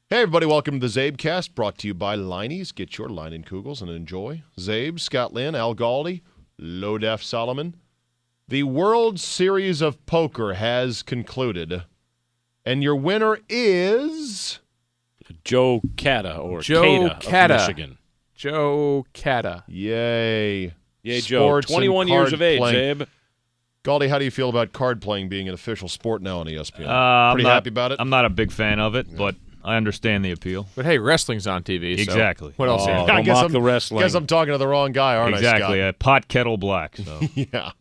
Hey, everybody, welcome to the Czabecast, brought to you by Leinie's. Get your line in Kugels and enjoy. Czabe, Scott Lynn, Al Galdi, Low Def Solomon. The World Series of Poker has concluded, and your winner is... Joe Cata, or Joe Cata of Michigan. Joe Cata. Yay. Yay, Joe. 21 years of age, Abe. Galdi, how do you feel about card playing being an official sport now on ESPN? Pretty happy about it? I'm not a big fan of it, but I understand the appeal. But hey, wrestling's on TV. Exactly. So what else? Don't mock the wrestling. I guess I'm talking to the wrong guy, aren't I, Scott? Exactly. Pot kettle black. So. Yeah.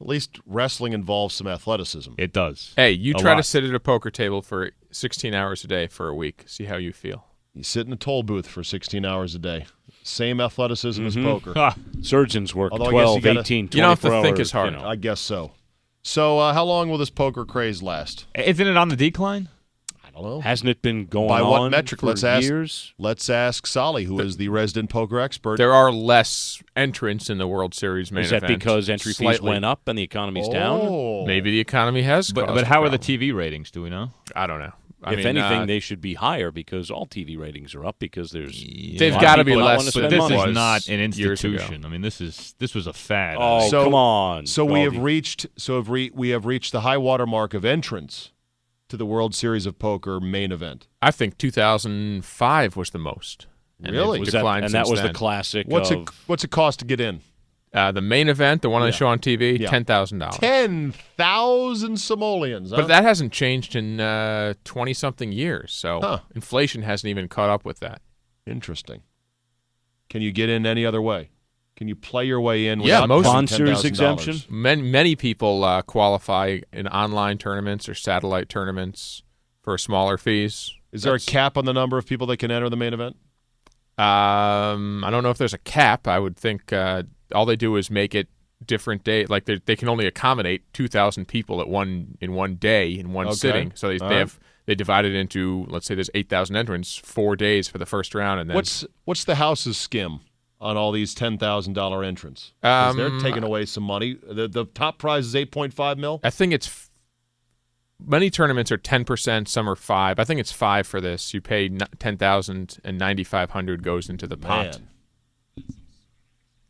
At least wrestling involves some athleticism. It does. Hey, you try to sit at a poker table for 16 hours a day for a week. See how you feel. You sit in a toll booth for 16 hours a day. Same athleticism as poker. Surgeons work Although 12, 18, 24 You don't have to hours, think as hard. I guess so. So how long will this poker craze last? Isn't it on the decline? I don't know. Hasn't it been going By on what metric? for years? Let's ask Solly, who is the resident poker expert. There are less entrants in the World Series main Is that event. because entry fees went up and the economy's down? Maybe the economy has. But how are the TV ratings? Do we know? I don't know. If anything, they should be higher because all TV ratings are up because there's they've got to be less. But this money. is not an institution. I mean, this was a fad. Oh, come on! So we have reached. We have reached the high water mark of entrance to the World Series of Poker main event. I think 2005 was the most. And really? That was the classic. What's it cost to get in? The main event, the one they show on TV, $10,000. 10,000 simoleons. Huh? But that hasn't changed in 20-something years, so inflation hasn't even caught up with that. Interesting. Can you get in any other way? Can you play your way in Yeah, without most sponsors exemption? Many people qualify in online tournaments or satellite tournaments for smaller fees. Is there a cap on the number of people that can enter the main event? I don't know if there's a cap. I would think all they do is make it different day. Like they can only accommodate 2,000 people in one day in one sitting. So they divide it into, let's say there's 8,000 entrants, 4 days for the first round, and then what's the house's skim on all these $10,000 entrants? They're taking away some money. The top prize is $8.5 million. I think it's many tournaments are 10%, some are 5%. I think it's 5% for this. You pay $10,000 and $9,500 goes into the pot.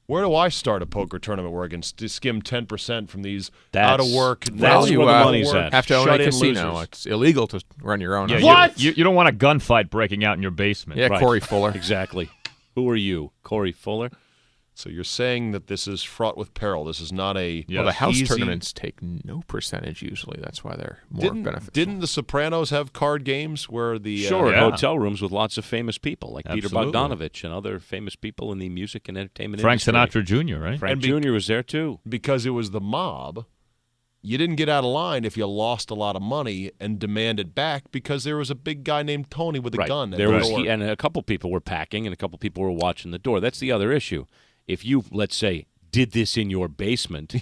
Where do I start a poker tournament where I can skim 10% from these out of work? That's where the money's at. Have to own a casino. Losers. It's illegal to run your own. Yeah, what? You don't want a gunfight breaking out in your basement. Yeah, right. Corey Fuller. Exactly. Who are you, Corey Fuller? So you're saying that this is fraught with peril. This is not a Well, the house easy... tournaments take no percentage usually. That's why they're more beneficial. Didn't The Sopranos have card games where the hotel rooms with lots of famous people like Absolutely. Peter Bogdanovich and other famous people in the music and entertainment Frank industry. Sinatra Jr., right? Frank Jr. was there too. Because it was the mob, you didn't get out of line if you lost a lot of money and demanded back because there was a big guy named Tony with a gun at the door. And a couple people were packing and a couple people were watching the door. That's the other issue. If you, let's say, did this in your basement,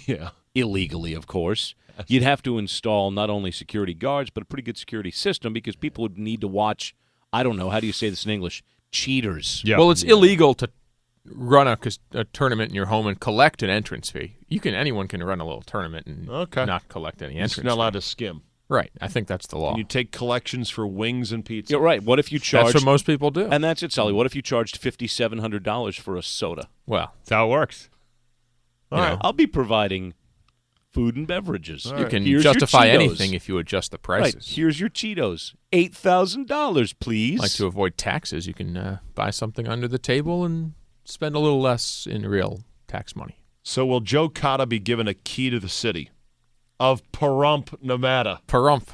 illegally, of course, you'd have to install not only security guards, but a pretty good security system because people would need to watch, I don't know, how do you say this in English? Cheaters. Yeah. Well, it's illegal to run a tournament in your home and collect an entrance fee. Anyone can run a little tournament and not collect any entrance fee. You're not allowed to skim. Right. I think that's the law. Can you take collections for wings and pizza? Yeah, right. What if you charged... That's what most people do. And that's it, Sally. What if you charged $5,700 for a soda? Well, that's how it works. All right. I'll be providing food and beverages. You can justify anything if you adjust the prices. Right. Here's your Cheetos. $8,000, please. Like to avoid taxes, you can buy something under the table and spend a little less in real tax money. So will Joe Cata be given a key to the city of Pahrump, Nevada? Pahrump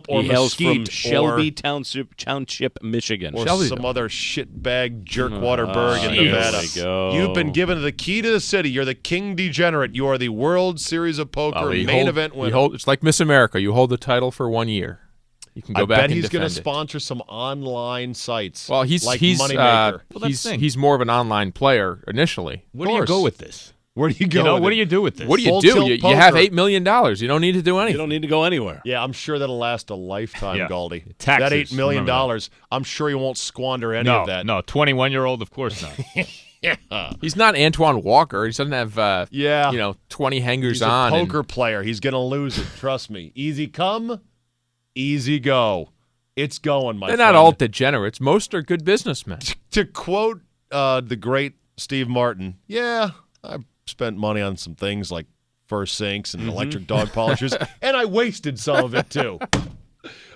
or he hails Mesquite from Shelby Township, Michigan. Or some other shitbag jerkwaterburg in Nevada. There we go. You've been given the key to the city. You're the king degenerate. You are the World Series of Poker main event winner. It's like Miss America. You hold the title for 1 year. You can go back and he's going to sponsor some online sites. Well, he's Moneymaker. he's more of an online player initially. Where do you go with this? Where do you go? What do you do with this? What do you do? You have $8 million. You don't need to do anything. You don't need to go anywhere. Yeah, I'm sure that'll last a lifetime, Galdi. Taxes, that $8 million, I'm sure you won't squander any of that. No, 21-year-old, of course not. He's not Antoine Walker. He doesn't have 20 hangers He's on. He's a poker player. He's going to lose it. Trust me. Easy come, easy go. It's going, my They're friend. not all degenerates. Most are good businessmen. To quote the great Steve Martin, yeah, I spent money on some things like fur sinks and electric dog polishers, and I wasted some of it too.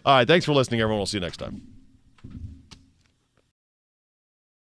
All right, thanks for listening, everyone. We'll see you next time.